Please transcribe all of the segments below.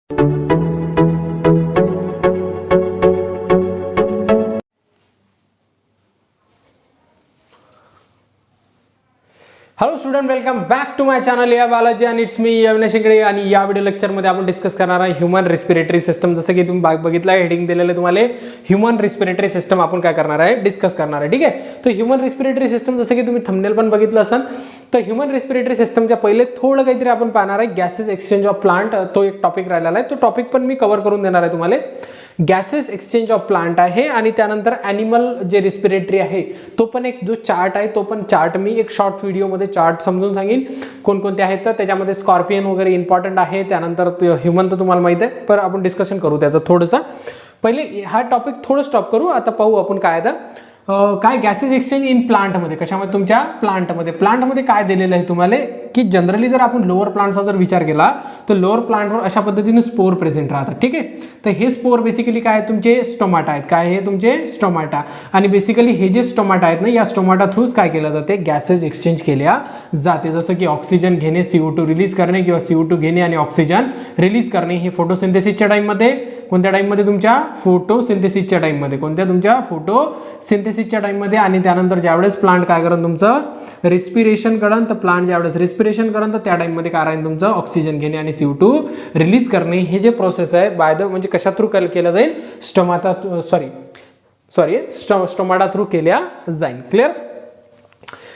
Hello student, welcome back to my channel या बालाजी आणि it's me Avinash Shingade. आणि या व्हिडिओ लेक्चरमध्ये आपण डिस्कस करणार आहे ह्यूमन रिस्पिरेटरी सिस्टम. जसं की तुम्ही बघितलं आहे, हेडिंग दिलेलं आहे तुम्हाला, ह्यूमन रिस्पिरेटरी सिस्टम आपण काय करणार आहे, डिस्कस करणार आहे. ठीक आहे, तर ह्यूमन रिस्पिरेटरी सिस्टम जसं की तुम्ही थंबनेल पण बघितलं असेल, तर ह्यूमन रिस्पिरेटरी सिस्टमच्या पहिले थोडं काहीतरी आपण पाहणार आहे. गॅसेस एक्सचेंज ऑफ प्लांट, तो एक टॉपिक राहिलेला आहे. तो टॉपिक पण मी कव्हर करून देणार आहे तुम्हाला. गॅसेस एक्सचेंज ऑफ प्लांट आहे आणि त्यानंतर ॲनिमल जे रिस्पिरेटरी आहे तो पण एक जो चार्ट आहे, तो पण चार्ट मी एक शॉर्ट व्हिडिओमध्ये चार्ट समजून सांगेन कोणकोणते आहेत. तर त्याच्यामध्ये स्कॉर्पियन वगैरे इम्पॉर्टंट आहे. त्यानंतर ह्युमन तर तुम्हाला माहिती आहे, पण आपण डिस्कशन करू त्याचं थोडंसं. पहिले हा टॉपिक थोडं स्टॉप करू, आता पाहू आपण काय आहे. काय गॅसेस एक्सचेंज इन प्लांटमध्ये, कशामध्ये, तुमच्या प्लांटमध्ये काय दिलेलं आहे तुम्हाला, की जनरली जर आपण लोअर प्लांटचा जर विचार केला तर लोअर प्लांटवर अशा पद्धतीने स्पोर प्रेझेंट राहतात. ठीक आहे, तर हे स्पोर बेसिकली काय आहे, तुमचे स्टोमाटा आहेत. काय हे तुमचे स्टोमाटा, आणि बेसिकली हे जे स्टोमाटा आहेत ना, या स्टोमाटा थ्रूच काय केलं जाते, गॅसेस एक्सचेंज केल्या जाते. जसं की ऑक्सिजन घेणे, CO2 रिलीज करणे, किंवा CO2 घेणे आणि ऑक्सिजन रिलीज करणे. हे फोटोसिंथेसिसच्या टाइममध्ये, कोणत्या टाइममध्ये, तुमच्या फोटोसिंथेसिसच्या टाइममध्ये, कोणत्या तुमच्या फोटोसिंथेसिसच्या टाइममध्ये. आणि त्यानंतर ज्यावेळेस प्लांट काय करेल, तुमचं रिस्पिरेशन करेल, तर प्लांट ज्यावेळेस रिस्पिरेशन करेल तर त्या टाइममध्ये काय राहील, तुमचं ऑक्सिजन घेणे आणि CO2 रिलीज करणे. हे जे प्रोसेस आहे बाय द म्हणजे कशा थ्रू केलं जाईल, स्टोमाटा थ्रू केल्या जाईल. क्लिअर.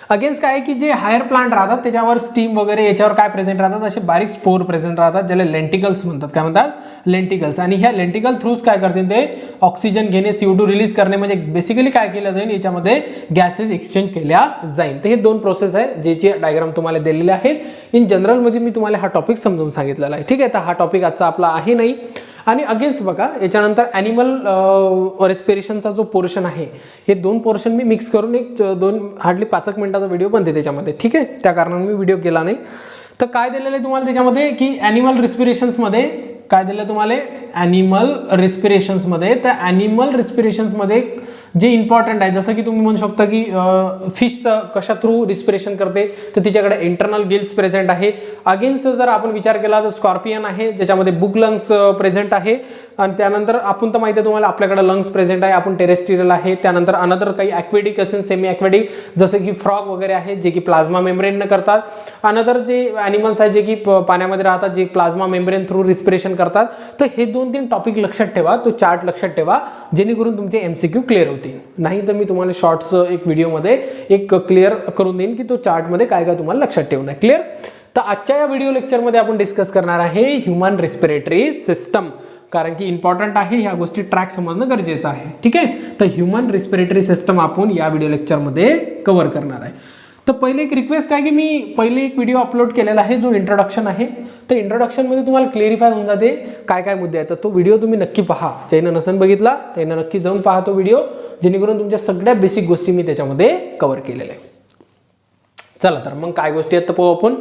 अगेन्स्ट काय की जे हायर प्लांट राहतात त्याच्यावर स्टीम वगैरे याच्यावर काय प्रेझेंट राहतात, असे बारीक स्पोर प्रेझेंट राहतात, ज्याला लेंटिकल्स म्हणतात. काय म्हणतात, लेंटिकल्स. आणि ह्या लेंटिकल थ्रूच काय करतील, ते ऑक्सिजन घेणे, CO2 रिलीज करणे. म्हणजे बेसिकली काय केलं जाईल, याच्यामध्ये गॅसेस एक्सचेंज केल्या जाईल. तर हे दोन प्रोसेस आहे, ज्याची डायग्राम तुम्हाला दिलेले आहेत. इन जनरलमध्ये मी तुम्हाला हा टॉपिक समजून सांगितलेला आहे. ठीक आहे, तर हा टॉपिक आजचा आपला आहे नाही. आणि अगेन्स्ट बघा, याच्यानंतर ॲनिमल रेस्पिरेशनचा जो पोर्शन आहे, हे दोन पोर्शन मी मिक्स करून एक हार्डली 5 मिनिटाचा व्हिडिओ बनते त्याच्यामध्ये. ठीक आहे, त्या कारणाने मी व्हिडिओ केला नाही. तर काय दिलेलं आहे तुम्हाला त्याच्यामध्ये, की ॲनिमल रिस्पिरेशन्समध्ये काय दिलं तुम्हाला, ॲनिमल रिस्पिरेशन्समध्ये. तर ॲनिमल रिस्पिरेशन्समध्ये जे इम्पॉर्टंट आहे, जसं की तुम्ही म्हणू शकता की फिशचं कशा थ्रू रिस्पिरेशन करते, तर तिच्याकडे इंटरनल गिल्स प्रेझेंट आहे. अगेन्स्ट जर आपण विचार केला तर स्कॉर्पियन आहे, ज्याच्यामध्ये बुक लंग्स प्रेझेंट आहे. आणि त्यानंतर आपण तर माहिती आहे तुम्हाला, आपल्याकडे लंग्स प्रेझेंट आहे, आपण टेरेस्ट्रियल आहे. त्यानंतर अनदर काही ॲक्वेटिक असेल, सेमी ॲक्वेटिक, जसं की फ्रॉग वगैरे आहे, जे की प्लाझ्मा मेम्ब्रेन करतात. अनदर जे ॲनिमल्स आहे जे की पाण्यामध्ये राहतात, जे प्लाझ्मा मेम्ब्रेन थ्रू रिस्पिरेशन करतात. तर हे 2-3 टॉपिक लक्षात ठेवा, तो चार्ट लक्षात ठेवा, जेणेकरून तुमचे MCQ क्लिअर होतील. नाही तर मी तुम्हाला शॉर्ट्स एक व्हिडिओमध्ये एक क्लिअर करून देईन की तो चार्टमध्ये काय काय तुम्हाला लक्षात ठेवणं आहे. क्लिअर. तर आजच्या या व्हिडिओ लेक्चरमध्ये आपण डिस्कस करणार आहे ह्यूमन रिस्पिरेटरी सिस्टम, कारण की इम्पॉर्टंट आहे, ह्या गोष्टी ट्रॅक समजणं गरजेचं आहे. ठीक आहे, तर ह्यूमन रिस्पिरेटरी सिस्टम आपण या व्हिडिओ लेक्चरमध्ये कव्हर करणार आहे. तर पहिले एक रिक्वेस्ट आहे की मी पहिले एक व्हिडिओ अपलोड केलेला आहे, जो इंट्रोडक्शन आहे. तर इंट्रोडक्शनमध्ये तुम्हाला क्लिअरिफाय होऊन जाते काय काय मुद्दे आहेत. तर तो व्हिडिओ तुम्ही नक्की पहा, ज्यानं नसेल बघितला त्यानं नक्की जाऊन पहा तो व्हिडिओ, जेणेकरून तुमच्या सगळ्या बेसिक गोष्टी मी त्याच्यामध्ये कव्हर केलेल्या आहे. चला तर मग काय गोष्टी आहेत तर पाहू आपण.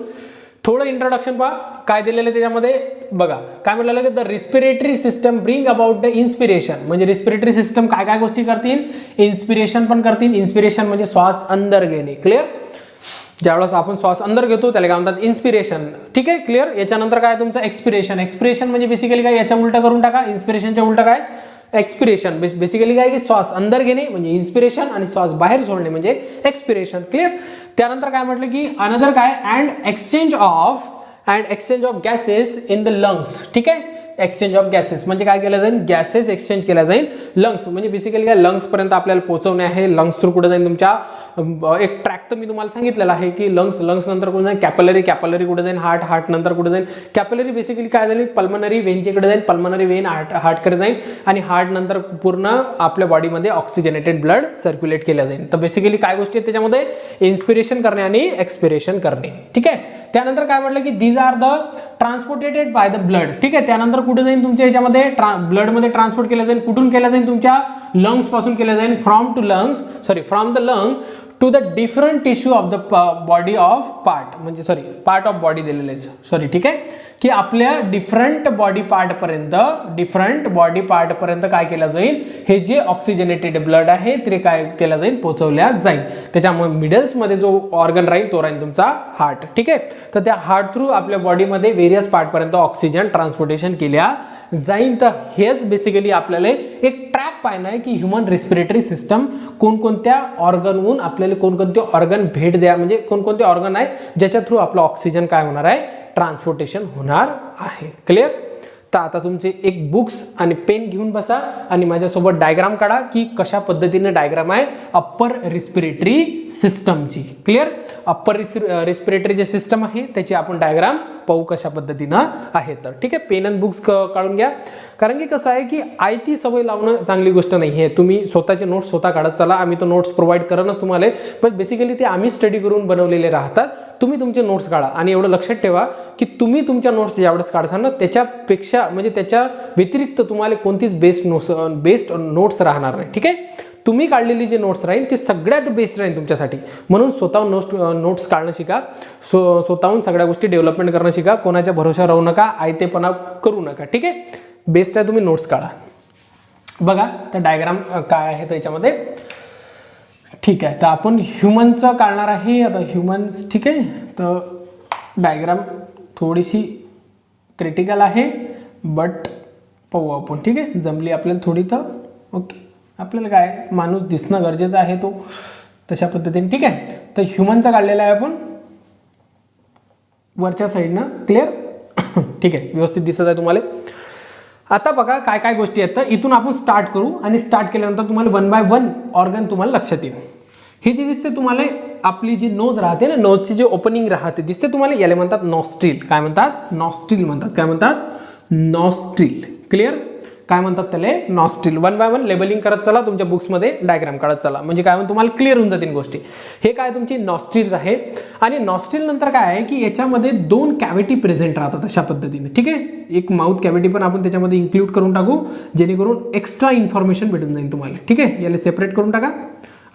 थोडं इंट्रोडक्शन पहा काय दिलेलं आहे त्याच्यामध्ये. बघा काय म्हटलेलं की the respiratory system bring about the inspiration. म्हणजे रिस्पिरेटरी सिस्टम काय काय गोष्टी करतील, इन्स्पिरेशन पण करतील. इन्स्पिरेशन म्हणजे श्वास अंदर घेणे. क्लिअर. ज्यावेळेस आपण श्वास अंदर घेतो त्याला काय म्हणतात, इन्स्पिरेशन. ठीक आहे, क्लिअर. याच्यानंतर काय तुमचं एक्सपिरेशन. एक्सपिरेशन म्हणजे बेसिकली काय, याच्या उलटा करून टाका, इन्स्पिरेशनच्या उलटा काय, एक्सपिरेशन. बेसिकली काय की श्वास अंदर घेणे म्हणजे इन्स्पिरेशन, आणि श्वास बाहेर सोडणे म्हणजे एक्सपिरेशन. क्लिअर. त्यानंतर काय म्हटलं की अनदर काय, and exchange of gases in the lungs. ठीक आहे, एक्सचेंज ऑफ गॅसेस म्हणजे काय केलं जाईल, गॅसेस एक्सचेंज केल्या जाईल लंग्स. म्हणजे बेसिकली काय, लंग्स पर्यंत आपल्याला पोहोचवणे आहे. लंग्स थ्रू कुठे जाईल, तुमच्या एक ट्रॅक तर मी तुम्हाला सांगितलेलं आहे की लंग्स नंतर कुठे जाईल, कॅपलरी कुठे जाईल, हार्ट नंतर कुठे जाईल. कॅपलरी बेसिकली काय जाईल, पल्मनरी वेनच्या इकडे जाईल, पल्मनरी वेन हार्टकडे जाईल, आणि हार्ट नंतर पूर्ण आपल्या बॉडीमध्ये ऑक्सिजनेटेड ब्लड सर्क्युलेट केलं जाईल. तर बेसिकली काय गोष्टी आहेत त्याच्यामध्ये, इन्स्पिरेशन करणे आणि एक्सपिरेशन करणे. ठीक आहे. त्यानंतर काय म्हटलं की these are the transported by the blood. ठीक आहे. त्यानंतर कुठे जाईल, तुमच्या याच्यामध्ये ब्लडमध्ये ट्रान्सपोर्ट केलं जाईल. कुठून केलं जाईल, तुमच्या लंग्स पासून केलं जाईल, from the lung to the different tissue of the body of part. म्हणजे पार्ट ऑफ बॉडी दिलेले आहे. ठीक आहे. की आपल्या डिफरंट बॉडी पार्टपर्यंत काय केलं जाईल, हे जे ऑक्सिजनेटेड ब्लड आहे ते काय केलं जाईल, पोहोचवल्या जाईल. त्याच्यामुळे मिडल्समध्ये जो ऑर्गन राहील तो राहील तुमचा हार्ट. ठीक आहे, तर त्या हार्ट थ्रू आपल्या बॉडीमध्ये व्हेरियस पार्टपर्यंत ऑक्सिजन ट्रान्सपोर्टेशन केल्या जाईल. तर हेच बेसिकली आपल्याला एक ट्रॅक पाहणं आहे की ह्युमन रेस्पिरेटरी सिस्टम कोणकोणत्या ऑर्गनहून आपल्याला कोणकोणते ऑर्गन भेट द्या, म्हणजे कोणकोणते ऑर्गन आहे ज्याच्या थ्रू आपलं ऑक्सिजन काय होणार आहे, ट्रान्सपोर्टेशन होणार आहे. क्लिअर. तर आता तुमचे एक बुक्स आणि पेन घेऊन बसा आणि माझ्यासोबत डायग्राम काढा की कशा पद्धतीने डायग्राम आहे अप्पर रिस्पिरेटरी सिस्टमची. क्लिअर. अप्पर रिस्पिरेटरी जे सिस्टम आहे त्याची आपण डायग्राम पाहू कशा पद्धतीनं आहे. तर ठीक आहे, पेन अँड बुक्स काढून घ्या. कारण की कसं आहे की आयती सवय लावणं चांगली गोष्ट नाही आहे. तुम्ही स्वतःचे नोट्स स्वतः काढत चला. आम्ही तर नोट्स प्रोव्हाइड करणच तुम्हाला, पण बेसिकली ते आम्ही स्टडी करून बनवलेले राहतात. तुम्ही तुमचे नोट्स काढा आणि एवढं लक्षात ठेवा की तुम्ही तुमच्या नोट्स ज्यावेळेस काढसान ना त्याच्यापेक्षा म्हणजे त्याच्या व्यतिरिक्त तुम्हाला कोणतीच बेस्ट नोट्स राहणार नाही. ठीक आहे, तुम्ही काढलेली जे नोट्स राहील ते सगळ्यात बेस्ट राहील तुमच्यासाठी. म्हणून स्वतःहून नोट्स काढणं शिका, स्वतःहून सगळ्या गोष्टी डेव्हलपमेंट करणं शिका. कोणाच्या भरोशावर राहू नका, आयतेपणा करू नका. ठीक आहे, बेस्ट आहे तुम्ही नोट्स काढा. बघा तर डायग्राम काय आहे त्याच्यामध्ये. ठीक आहे, तर आपण ह्युमनचं काढणार आहे आता. ह्युमन्स. ठीक आहे, तर डायग्राम थोडीशी क्रिटिकल आहे बट पाहू आपण. ठीक आहे, जमली आपल्याला थोडी तर ओके. आपल्याला काय माणूस दिसणं गरजेचं आहे तो तशा पद्धतीने. ठीक आहे, तर ह्युमनचा काढलेला आहे आपण वरच्या साईडनं. क्लिअर. ठीक आहे, व्यवस्थित दिसत आहे तुम्हाला. आता बघा काय काय गोष्टी आहेत. तर इथून आपण स्टार्ट करू आणि स्टार्ट केल्यानंतर तुम्हाला 1 बाय 1 ऑर्गन तुम्हाला लक्षात येईल. हे जे दिसते तुम्हाला आपली जी नोज राहते ना, नोजची जी ओपनिंग राहते दिसते तुम्हाला, याला म्हणतात नॉस्ट्रिल. काय म्हणतात, नॉस्ट्रिल म्हणतात. काय म्हणतात, नॉस्ट्रिल. क्लिअर. काय म्हणतात त्याला, नॉस्ट्रिल. 1 बाय 1 लेबलिंग करत चला, तुमच्या बुक्समध्ये डायग्राम काढत चला, म्हणजे काय तुम्हाला क्लिअर होऊन जातील गोष्टी. हे काय तुमची नॉस्ट्रिल आहे. आणि नॉस्ट्रिल नंतर काय आहे की याच्यामध्ये 2 कॅव्हिटी प्रेझेंट राहतात अशा पद्धतीने. ठीक आहे, एक माउथ कॅव्हिटी पण आपण त्याच्यामध्ये इन्क्लूड करून टाकू जेणेकरून एक्स्ट्रा इन्फॉर्मेशन भेटून जाईल तुम्हाला. ठीक आहे, याला सेपरेट करून टाका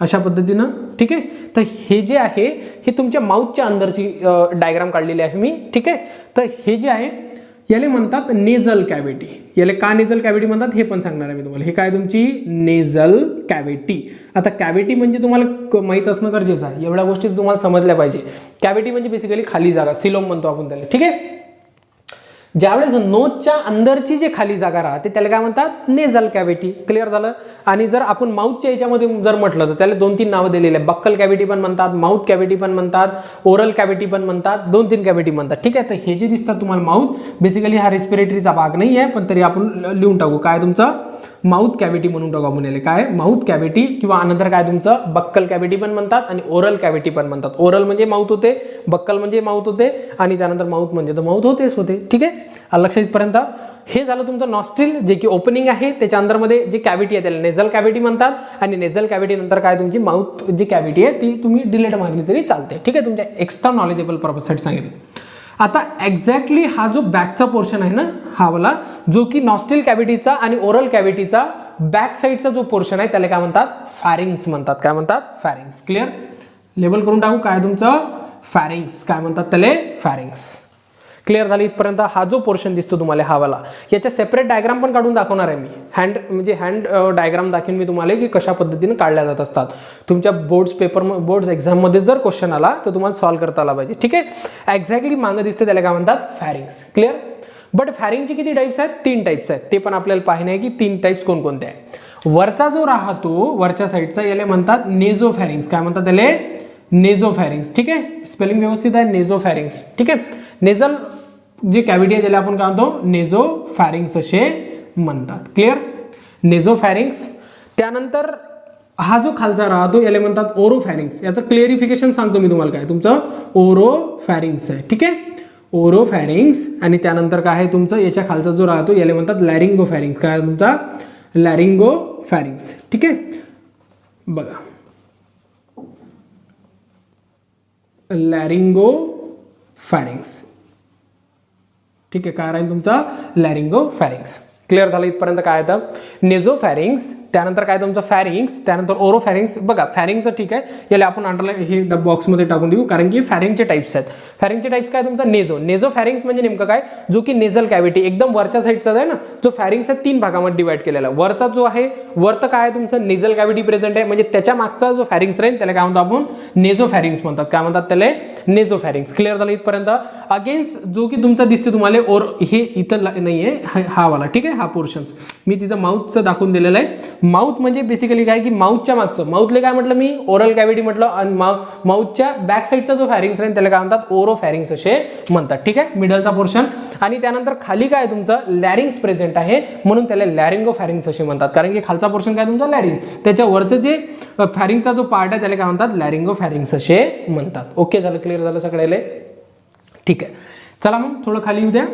अशा पद्धतीनं. ठीक आहे, तर हे जे आहे हे तुमच्या माउथच्या अंदरची डायग्राम काढलेली आहे मी. ठीक आहे, तर हे जे आहे याला म्हणतात नेझल कॅव्हिटी. याला का नेझल कॅव्हिटी म्हणतात हे पण सांगणार आहे मी तुम्हाला. हे काय तुमची नेझल कॅव्हिटी. आता कॅव्हिटी म्हणजे तुम्हाला माहीत असणं गरजेचं आहे. एवढ्या गोष्टी तुम्हाला समजल्या पाहिजे. कॅव्हिटी म्हणजे बेसिकली खाली जागा, सिलोम म्हणतो आपण त्याला. ठीक आहे, ज्यावेळेस नोजच्या अंदरची जी खाली जागा राहते त्याला काय म्हणतात, नेझल कॅव्हिटी. क्लिअर झालं. आणि जर आपण माउथच्या याच्यामध्ये जर म्हटलं तर त्याला 2-3 नावं दिलेली आहे. बक्कल कॅव्हिटी पण म्हणतात, माउथ कॅव्हिटी पण म्हणतात, ओरल कॅव्हिटी पण म्हणतात, 2-3 कॅव्हिटी म्हणतात. ठीक आहे, तर हे जे दिसतात तुम्हाला माउथ, बेसिकली हा रेस्पिरेटरीचा भाग नाही आहे, पण तरी आपण लिहून टाकू काय तुमचं माउथ कॅव्हिटी म्हणून टाकू आपण याला. काय माउथ कॅव्हिटी किंवा नंतर काय तुमचं बक्कल कॅव्हिटी पण म्हणतात आणि ओरल कॅव्हिटी पण म्हणतात. ओरल म्हणजे माउथ होते, बक्कल म्हणजे माउथ होते आणि त्यानंतर माउथ म्हणजे तर माउथ होतेच होते. ठीक आहे, लक्षात इथपर्यंत. हे झालं तुमचं नॉस्ट्रिल जे की ओपनिंग आहे. त्याच्या अंदरमध्ये जी कॅव्हिटी आहे त्याला नेझल कॅव्हिटी म्हणतात. आणि नेझल कॅव्हिटी नंतर काय तुमची माउथ जी कॅव्हिटी आहे ती तुम्ही डिलीट मारली तरी चालते. ठीक आहे, तुमच्या एक्स्ट्रा नॉलेजेबल पर्पजसाठी सांगितलं. आता एक्झॅक्टली हा जो बॅकचा पोर्शन आहे ना, हा वाला जो की नॉस्ट्रिल कॅव्हिटीचा आणि ओरल कॅव्हिटीचा बॅक साईडचा जो पोर्शन आहे त्याला काय म्हणतात, फॅरिंग्स म्हणतात. काय म्हणतात, फॅरिंग्स. क्लिअर. लेबल करून टाकू काय तुमचं फॅरिंग्स. काय म्हणतात त्याला, फॅरिंग्स. क्लिअर झाली इथपर्यंत. हा जो पोर्शन दिसतो तुम्हाला हा वाला, याच्या सेपरेट डायग्राम पण काढून दाखवणार आहे मी. हँड डायग्राम दाखवून मी तुम्हाला की कशा पद्धतीने काढल्या जात असतात. तुमच्या बोर्ड्स एक्झाममध्ये जर क्वेश्चन आला तर तुम्हाला सॉल्व्ह करता आला पाहिजे. ठीक आहे, एक्झॅक्टली मागं दिसते त्याला काय म्हणतात, फॅरिंग्स. क्लिअर. बट फॅरिंगचे किती टाईप्स आहेत, 3 टाईप्स आहेत. ते पण आपल्याला पाहिजे आहे की 3 टाईप्स कोणकोणते आहे. वरचा जो राहतो वरच्या साईडचा याला म्हणतात नेझोफॅरिंग्स. काय म्हणतात त्याला, नेझोफॅरिंग्स. ठीक आहे, स्पेलिंग व्यवस्थित आहे, नेझोफॅरिंग्स. ठीक आहे, नेझल जे कॅव्हिटी आहे त्याला आपण काय म्हणतो, नेझोफॅरिंग्स असे म्हणतात. क्लिअर. नेझोफॅरिंग्स. त्यानंतर हा जो खालचा राहतो याला म्हणतात ओरोफॅरिंग्स. याचं क्लिअरिफिकेशन सांगतो मी तुम्हाला. काय तुमचं ओरोफॅरिंग्स आहे. ठीक आहे, ओरोफॅरिंग्स. आणि त्यानंतर काय आहे तुमचं याच्या खालचा जो राहतो याला म्हणतात लॅरिंगोफॅरिंग्स. काय तुमचा लॅरिंगोफॅरिंग्स. ठीक आहे, बघा लॅरिंगोफॅरिंग्स. ठीक आहे, काय राहील तुमचा लॅरिंगोफॅरिंग्स. क्लिअर झालं इथपर्यंत काय येतं? नेझोफॅरिंग्स, त्यानंतर काय तुमचं फॅरिंग्स, त्यानंतर ओरोफॅरिंग्स. बघा फॅरिंगचं ठीक आहे, याला आपण अंडरलाईन हे बॉक्समध्ये टाकून देऊ, कारण की फॅरिंगचे टाइप्स आहेत. फॅरिंगचे टाइप्स काय तुमचा? नेझोफॅरिंग्स म्हणजे नेमकं काय? जो की नेझल कॅव्हिटी एकदम वरच्या साईडचा आहे ना, जो फॅरिंग्स आहे 3 भागामध्ये डिवाइड केलेला. वरचा जो आहे, वरतं काय आहे तुमचं? नेझल कॅव्हिटी प्रेझेंट आहे, म्हणजे त्याच्या मागचा जो फॅरिंग्स राहील त्याला काय म्हणतो आपण? नेझोफॅरिंग्स म्हणतात. काय म्हणतात त्याला? नेझोफॅरिंग्स. क्लिअर झालं इथपर्यंत? अगेन्स्ट जो की तुमचा दिसते तुम्हाला हे इथं नाहीये, हा वाला ठीक आहे, हा पोर्शन्स मी तिथं माउथचं दाखवून दिलेलं आहे. माउथ म्हणजे बेसिकली काय की माउथच्या मागचं, माउथले काय म्हटलं मी? ओरल कॅव्हिटी म्हटलं, आणि माउथच्या बॅक साईडचा जो फॅरिंग्स राहील त्याला काय म्हणतात? ओरोफॅरिंग्स असे म्हणतात. ठीक आहे, मिडलचा पोर्शन. आणि त्यानंतर खाली काय तुमचं? लॅरिंग्स प्रेझेंट आहे, म्हणून त्याला लॅरिंगोफॅरिंग्स असे म्हणतात, कारण की खालचा पोर्शन काय तुमचा? लॅरिंग. त्याच्यावरचं जे फॅरिंगचा जो पार्ट आहे त्याला काय म्हणतात? लॅरिंगोफॅरिंग्स असे म्हणतात. ओके झालं, क्लिअर झालं सगळ्याला? ठीक आहे, चला मग थोडं खाली येऊ द्या.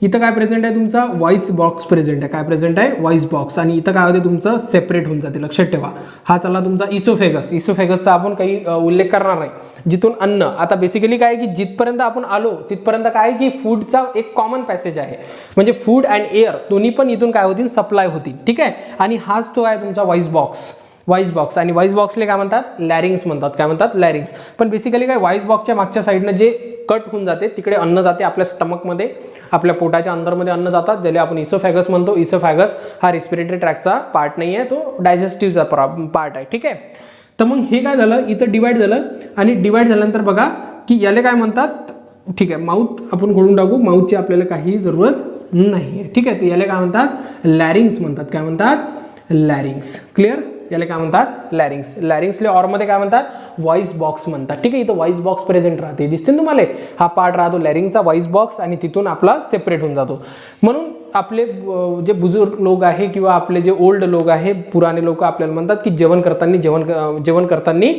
इथं काय प्रेझेंट आहे तुमचा? व्हॉइस बॉक्स प्रेझेंट आहे. काय प्रेझेंट आहे? Voice box. आणि इथं काय होते तुमचं? सेपरेट होऊन जाते, लक्षात ठेवा. हा चालला तुमचा इसोफेगस. इसोफेगसचा आपण काही उल्लेख करणार नाही. जिथून अन्न, आता बेसिकली काय की जिथपर्यंत आपण आलो तिथपर्यंत काय की फूडचा एक कॉमन पॅसेज आहे, म्हणजे फूड अँड एअर दोन्ही पण इथून काय होतील? सप्लाय होतील. ठीक आहे, आणि हाच तो आहे तुमचा व्हॉइस बॉक्स. Voice box. आणि व्हॉइस बॉक्सला काय म्हणतात? लॅरिंग्स म्हणतात. काय म्हणतात? लॅरिंग्स. पण बेसिकली काय व्हॉइस बॉक्सच्या मागच्या साईडनं जे कट होऊन जाते तिकडे अन्न जाते आपल्या स्टमकमध्ये, आपल्या पोटाच्या अंदरमध्ये अन्न जातात, ज्याला आपण इसोफॅगस म्हणतो. इसोफॅगस हा रेस्पिरेटरी ट्रॅकचा पार्ट नाही आहे, तो डायजेस्टिव्हचा पार्ट आहे. ठीक आहे, तर मग हे काय झालं? इथं डिवाइड झालं, आणि डिवाइड झाल्यानंतर बघा की याला काय म्हणतात? ठीक आहे, माउथ आपण खोडून टाकू, माउथची आपल्याला काही जरूरत नाही आहे. ठीक आहे, तर याला काय म्हणतात? लॅरिंग्स म्हणतात. काय म्हणतात? लॅरिंग्स. क्लिअर? याला काय म्हणतात? लॅरिंग्स. लॅरिंग्सले ऑरमध्ये काय म्हणतात? व्हॉइस बॉक्स म्हणतात. ठीक आहे, इथं व्हॉइस बॉक्स प्रेझेंट राहते, दिसते तुम्हाला? हा पार्ट राहतो लॅरिंगचा, व्हॉइस बॉक्स, आणि तिथून आपला सेपरेट होऊन जातो. म्हणून आपले जे बुजुर्ग लोक आहे किंवा आपले जे ओल्ड लोक आहे, पुराणे लोक आपल्याला म्हणतात की जेवण करताना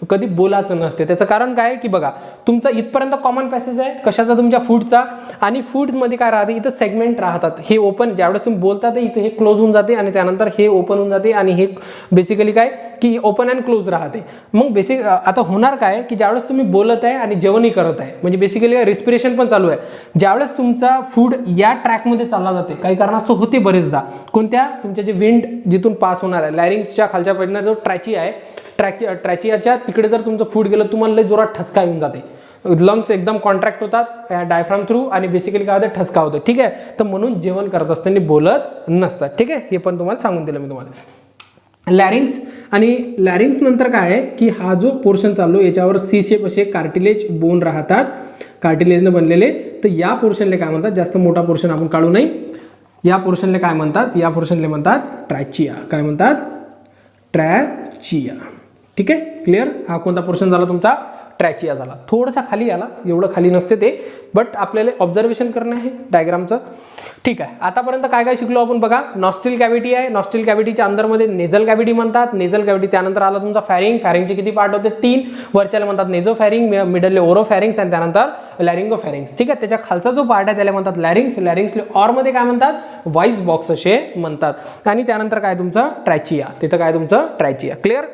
कधी बोलायचं नसते. त्याचं कारण काय आहे की बघा, तुमचा इथपर्यंत कॉमन पॅसेज आहे कशाचा? तुमच्या फूडचा. आणि फूड्समध्ये काय राहते? इथं सेगमेंट राहतात. हे ओपन, ज्यावेळेस तुम्ही बोलता इथं हे क्लोज होऊन जाते, आणि त्यानंतर हे ओपन होऊन जाते, आणि हे बेसिकली काय की ओपन अँड क्लोज राहते. मग बेसिक आता होणार काय की ज्यावेळेस तुम्ही बोलत आहे आणि जेवणही करत आहे, म्हणजे बेसिकली रेस्पिरेशन पण चालू आहे, ज्यावेळेस तुमचा फूड या ट्रॅकमध्ये चालला जाते, काही कारणास्तव होते बरेचदा. कोणत्या? तुमच्या जे विंड जिथून पास होणार आहे, लॅरिंग्सच्या खालच्या पडणार जो ट्रॅची आहे, ट्रॅचियाच्या तिकडे जर तुमचं फूड गेलं, तुम्हाला लय जोरात ठसका येऊन जाते, लंग्स एकदम कॉन्ट्रॅक्ट होतात डायफ्राम थ्रू, आणि बेसिकली काय होतं? ठसका होतो. ठीक आहे, तर म्हणून जेवण करत असताना बोलत नसतात. ठीक आहे, हे पण तुम्हाला सांगून दिलं मी तुम्हाला. लॅरिंग्स. आणि लॅरिंग्स नंतर काय आहे की हा जो पोर्शन चाललो याच्यावर सी शेप असे कार्टिलेज बोन राहतात, कार्टिलेजने बनलेले. तर या पोर्शनला काय म्हणतात? जास्त मोठा पोर्शन आपण काढू नये. या पोर्शनला काय म्हणतात? या पोर्शनला म्हणतात ट्रॅचिया. काय म्हणतात? ट्रॅचिया. ठीक आहे, क्लिअर? हा कोणता पोर्शन झाला तुमचा? ट्रॅचिया झाला. थोडासा खाली आला, एवढं खाली नसते ते, बट आपल्याला ऑब्झर्वेशन करणं आहे डायग्रामचं. ठीक आहे, आतापर्यंत काय काय शिकलो आपण बघा. नॉस्ट्रिल कॅव्हिटी आहे, नॉस्ट्रिल कॅव्हिटीच्या अंदरमध्ये नेझल कॅव्हिटी म्हणतात. नेझल कॅव्हिटी, त्यानंतर आला तुमचा फॅरिंग. फॅरिंगचे किती पार्ट होते? 3. वरच्याला म्हणतात नेझोफॅरिंग, मिडलले ओरोफॅरिंग्स, आणि त्यानंतर लॅरिंगोफॅरिंग्स. ठीक आहे, त्याच्या खालचा जो पार्ट आहे त्याला म्हणतात लॅरिंग्स. लॅरिंग्सले ऑरमध्ये काय म्हणतात? व्हॉइस बॉक्स असे म्हणतात. आणि त्यानंतर काय तुमचं? ट्रॅचिया. तिथं काय तुमचं? ट्रॅचिया. क्लिअर?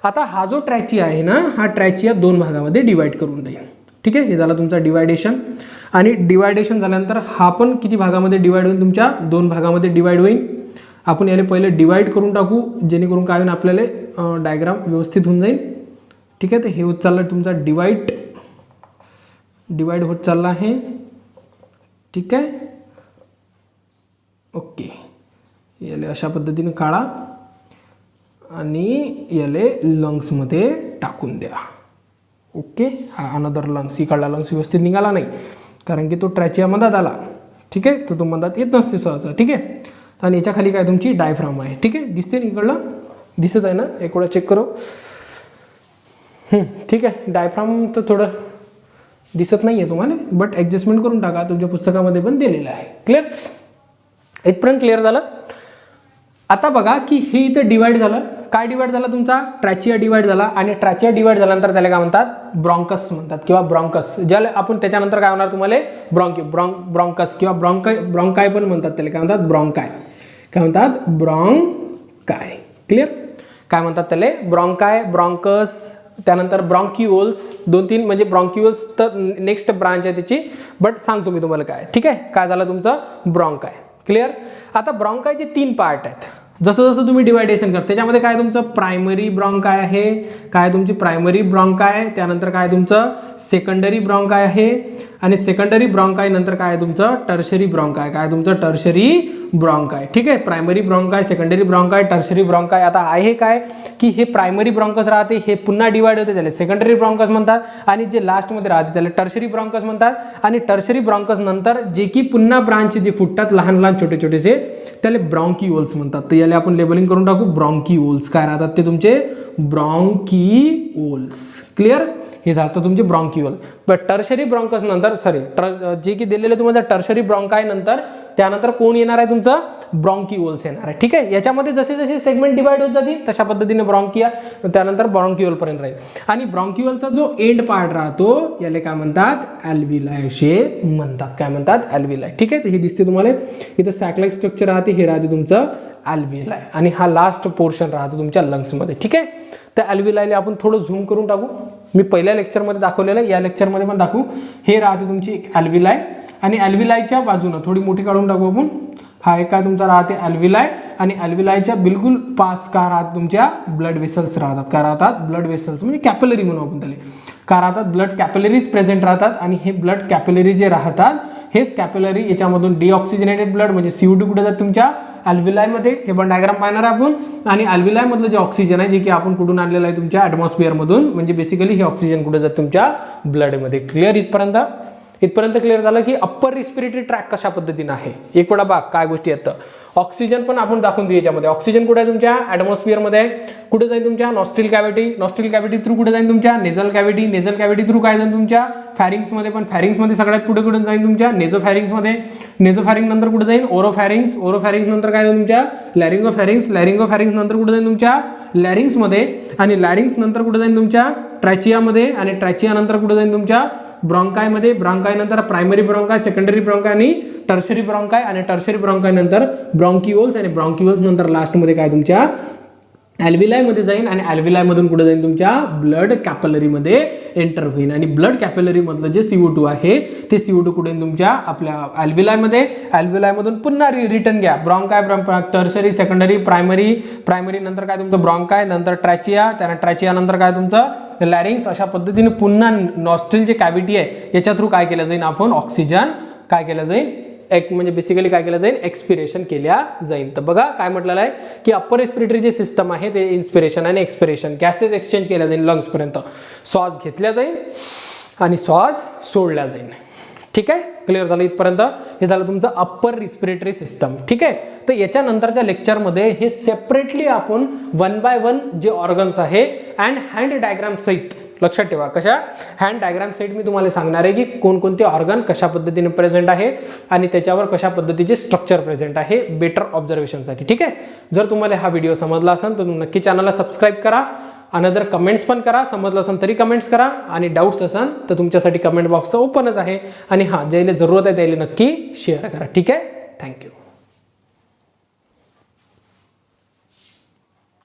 आता हा जो ट्रॅचिया आहे ना, हा ट्रॅचिया 2 भागामध्ये डिवाइड करून देईल. ठीक आहे, हे झालं तुमचा डिवायडेशन. आणि डिवायडेशन झाल्यानंतर हा पण किती भागामध्ये डिवाइड होईल? तुमच्या 2 भागामध्ये डिवाइड होईल. आपण याला पहिले डिवाइड करून टाकू, जेणेकरून काय होईल आपल्याला डायग्राम व्यवस्थित होऊन जाईल. ठीक आहे, तर हे होत चाललं तुमचा डिवाइड होत चालला आहे. ठीक आहे, ओके. याला अशा पद्धतीने काढा आणि याले लंग्समध्ये टाकून द्या. ओके, हा अनदर लंग्स, इकडला लंग्स व्यवस्थित निघाला नाही, कारण की तो ट्रॅचिया मधात आला. ठीक आहे, तर तो मधात येत नसते सहसा. ठीक आहे, आणि याच्या खाली काय तुमची डायफ्राम आहे. ठीक आहे, दिसते ना इकडलं? दिसत आहे ना? एक वेळा चेक करू. ठीक आहे, डायफ्राम तर थोडं दिसत नाही आहे तुम्हाला, बट ॲडजस्टमेंट करून टाका, तुमच्या पुस्तकामध्ये पण दिलेलं आहे. क्लिअर? इथपर्यंत क्लिअर झालं? आता बघा की हे इथं डिवाइड झालं. काय डिवाइड झाला तुमचा? ट्रॅचिया डिवाइड झाला. आणि ट्रॅचिया डिवाइड झाल्यानंतर त्याला काय म्हणतात? ब्रॉन्कस म्हणतात, किंवा ब्रॉन्कस. ज्याला आपण त्याच्यानंतर काय होणार तुम्हाला? ब्रॉन्कस किंवा ब्रॉन्काय पण म्हणतात. त्याला काय म्हणतात? ब्रॉन्काय. काय म्हणतात? ब्रॉन्काय. क्लिअर? काय म्हणतात त्याला? ब्रॉन्काय, ब्रॉन्कस, त्यानंतर ब्रॉन्क्युओल्स. 2-3 म्हणजे ब्रॉन्क्युओल्स तर नेक्स्ट ब्रांच आहे त्याची, बट सांगतो मी तुम्हाला काय. ठीक आहे, काय झालं तुमचं? ब्रॉन्काय. क्लिअर. आता ब्रॉन्कायचे 3 पार्ट आहेत. जसं जसं तुम्ही डिवायडेशन करता त्याच्यामध्ये काय तुमचं प्रायमरी ब्रॉन्काय आहे, काय तुमची प्रायमरी ब्रॉन्काय, त्यानंतर काय तुमचं सेकंडरी ब्रॉन्काय आहे, आणि सेकंडरी ब्रॉन्काय नंतर काय तुमचं टर्शरी ब्रॉन्काय, काय तुमचं टर्शरी ब्रॉन्काय. ठीक आहे, प्रायमरी ब्रॉन्काय, सेकंडरी ब्रॉन्काय, टर्शरी ब्रॉन्काय. आता आहे काय की हे प्रायमरी ब्रॉन्कस राहते, हे पुन्हा डिवाइड होते, त्याला सेकंडरी ब्रॉन्कस म्हणतात, आणि जे लास्टमध्ये राहते त्याला टर्शरी ब्रॉन्कस म्हणतात. आणि टर्शरी ब्रॉन्कस नंतर जे की पुन्हा ब्रांच जे फुटतात लहान लहान छोटे छोटेसे त्याला ब्रॉन्किओल्स म्हणतात. तर याला आपण लेबलिंग करून टाकू ब्रॉन्किओल्स. काय राहतात ते तुमचे ब्रॉन्किओल्स. क्लिअर, हे झालं तुमचे ब्रॉन्किओल. पण टर्शरी ब्रॉन्कस नंतर जे की दिलेले तुम्हाला टर्शरी ब्रॉन्काय नंतर त्यानंतर कोण येणार आहे तुमचं ब्रॉन्किओल्स येणार आहे. ठीक आहे, याच्यामध्ये जसे जसे सेगमेंट डिवाइड होत जातील तशा पद्धतीने ब्रॉन्किया त्यानंतर ब्रॉन्किओल पर्यंत राहील. आणि ब्रॉन्किओलचा जो एंड पार्ट राहतो याला काय म्हणतात अल्व्हिलाई असे म्हणतात. काय म्हणतात अल्व्हिलाई. ठीक आहे, तर हे दिसते तुम्हाला इथं सॅकलाइक स्ट्रक्चर राहते, हे राहते तुमचं अल्व्हिलाई, आणि हा लास्ट पोर्शन राहतो तुमच्या लंग्समध्ये. ठीक आहे, तर अल्व्हिलायला आपण थोडं झूम करून टाकू. मी पहिल्या लेक्चरमध्ये दाखवलेलं आहे, या लेक्चरमध्ये पण दाखवू. हे राहते तुमची एक अल्व्हिलाई, आणि अल्व्हिलायच्या बाजूनं थोडी मोठी काढून टाकू आपण. हा एक काय तुमचा राहते अल्व्हिलाई, आणि अल्व्हिलायच्या बिलकुल पास का राहत तुमच्या ब्लड वेसल्स राहतात. का राहतात ब्लड वेसल्स, म्हणजे कॅपिलरी म्हणू आपण त्याला. का राहतात ब्लड कॅपिलरीज प्रेझेंट राहतात, आणि हे ब्लड कॅपिलरी जे राहतात हेच कॅपिलरी याच्यामधून डिऑक्सिजनेटेड ब्लड म्हणजे CO2 कुठे जातात तुमच्या अल्व्हिलायमध्ये. हे पण डायग्राम पाहणार आपण. आणि अल्व्हिलायमधलं जे ऑक्सिजन आहे जे की आपण कुठून आणलेलं आहे तुमच्या ॲटमॉस्फिअरमधून, म्हणजे बेसिकली हे ऑक्सिजन कुठे जातं तुमच्या ब्लडमध्ये. क्लिअर इथपर्यंत क्लिअर झालं की अप्पर रिस्पिरेटरी ट्रॅक कशा पद्धतीने आहे. एक वेळा बघ काय गोष्टी आहेत. ऑक्सिजन पण आपण दाखवून देऊ याच्यामध्ये. ऑक्सिजन कुठे आहे तुमच्या ॲटमॉस्फिअरमध्ये आहे. कुठे जाईल तुमच्या नॉस्ट्रिल कॅव्हिटी थ्रू कुठे जाईल तुमच्या नेझल कॅव्हिटी थ्रू काय जाईल तुमच्या फॅरिंग्समध्ये. पण फॅरिंग्समध्ये सगळ्यात पुढे कुठे जाईल तुमच्या नेझोफॅरिंग नंतर कुठे जाईल ओरोफॅरिंग्स नंतर काय जाईल तुमच्या लॅरिंगोफॅरिंग्स नंतर कुठे जाईल तुमच्या लॅरिंग्समध्ये, आणि लॅरिंग्स नंतर कुठे जाईल तुमच्या ट्रॅचियामध्ये, आणि ट्रॅचिया नंतर कुठे जाईल तुमच्या ब्रॉन्कायमध्ये. ब्रॉन्काय नंतर प्रायमरी ब्रॉन्काय, सेकंडरी ब्रॉन्काय आणि टर्शरी ब्रॉन्काय, आणि टर्शरी ब्रॉन्काय नंतर ब्रॉन्किओल्स, आणि ब्रॉन्किओल्स नंतर लास्टमध्ये काय तुमच्या अल्व्हिलायमध्ये जाईल, आणि अल्व्हिलायमधून कुठे जाईल तुमच्या ब्लड कॅपिलरीमध्ये एंटर होईल. आणि ब्लड कॅपिलरीमधलं जे CO2 आहे ते CO2 कुठे तुमच्या आपल्या अल्व्हिलायमधून पुन्हा रिटर्न घ्या. ब्रॉन्काय टर्शरी सेकंडरी प्रायमरी नंतर काय तुमचं ब्रॉन्काय, नंतर ट्रॅचिया, त्यानंतर ट्रॅचिया नंतर काय तुमचं लॅरिंग्स. अशा पद्धतीने पुन्हा नॉस्ट्रिल जे कॅव्हिटी आहे याच्या थ्रू काय केलं जाईल आपण ऑक्सिजन काय केलं जाईल एक म्हणजे बेसिकली काय केलं जाईल एक्सपिरेशन केल्या जाईल. तर बघा काय म्हटलेलं आहे की अप्पर रेस्पिरेटरी जे सिस्टम आहे ते इन्स्पिरेशन आणि एक्सपिरेशन गॅसेस एक्सचेंज केल्या जाईल लंग्सपर्यंत. श्वास घेतल्या जाईल आणि श्वास सोडल्या जाईल. ठीक आहे, क्लिअर झालं इथपर्यंत. हे झालं तुमचं अप्पर रिस्पिरेटरी सिस्टम. ठीक आहे, तर याच्यानंतरच्या लेक्चरमध्ये हे सेपरेटली आपण 1 बाय 1 जे ऑर्गन्स आहे अँड हँड डायग्राम सहित लक्षात ठेवा. कशा हँड डायग्राम सहित मी तुम्हाला सांगणार आहे की कोणकोणते ऑर्गन कशा पद्धतीने प्रेझेंट आहे आणि त्याच्यावर कशा पद्धतीचे स्ट्रक्चर प्रेझेंट आहे बेटर ऑब्झर्वेशनसाठी. ठीक आहे, जर तुम्हाला हा व्हिडिओ समजला असेल तर नक्की चॅनलला सबस्क्राईब करा. अनदर कमेंट्स पण करा, समजलं असेल तरी कमेंट्स करा, आणि डाऊट्स असेल तर तुमच्यासाठी कमेंट बॉक्स ओपनच आहे. आणि हां, ज्याला जरूरत आहे त्याला नक्की शेअर करा. ठीक आहे, थँक्यू.